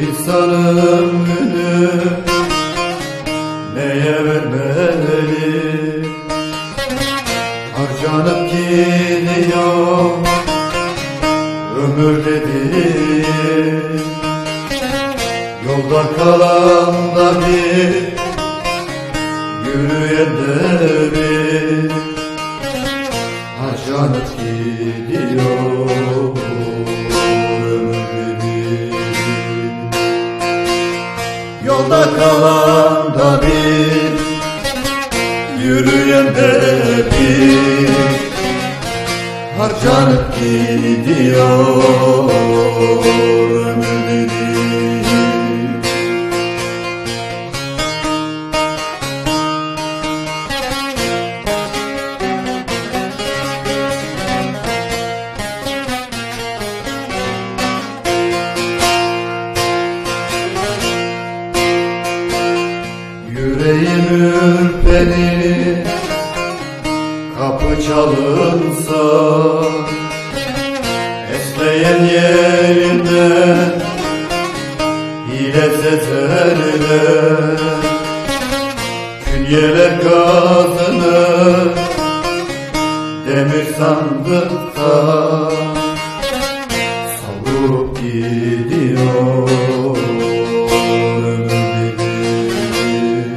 İnsan ömrünü neye vermeli? Harcanıp gidiyor ömür dediğin, yolda kalan da bir, yürüyen de bir. Harcanıp gidiyor ömür dediğin, yolda kalan da bir, yürüyen de bir. Harcanıp gidiyor ömür dediğin. Yüreğim ürperir kapı çalınsa, esmeyen yerinden hile sezerler. Künyeler gazını demir sandıkta savurup gidiyor ömür dediğin.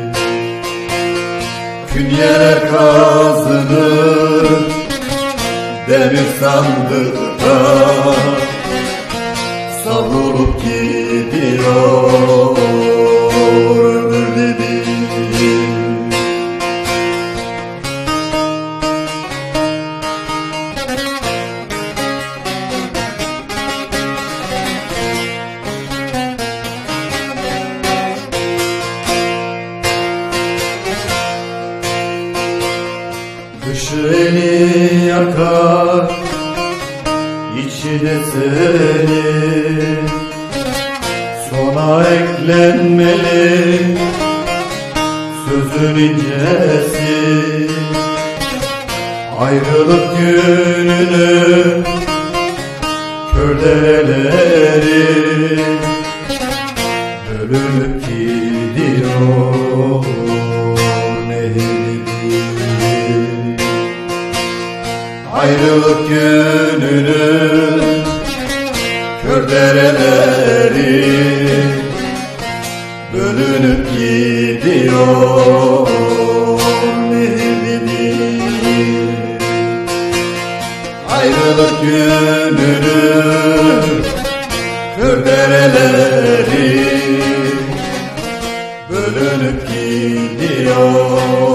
Künyeler kazınır demir sandıkta savrulup gidiyor ömür dediğin. Dışı eli yakar, içi de seni, sona eklenmeli sözün incesi. Ayrılık gününü kör dereleri bölünüp gidiyor nehir. Ayrılık gününü kör dereleri bölünüp gidiyor nehir. Ayrılık gününü kör dereleri bölünüp gidiyor.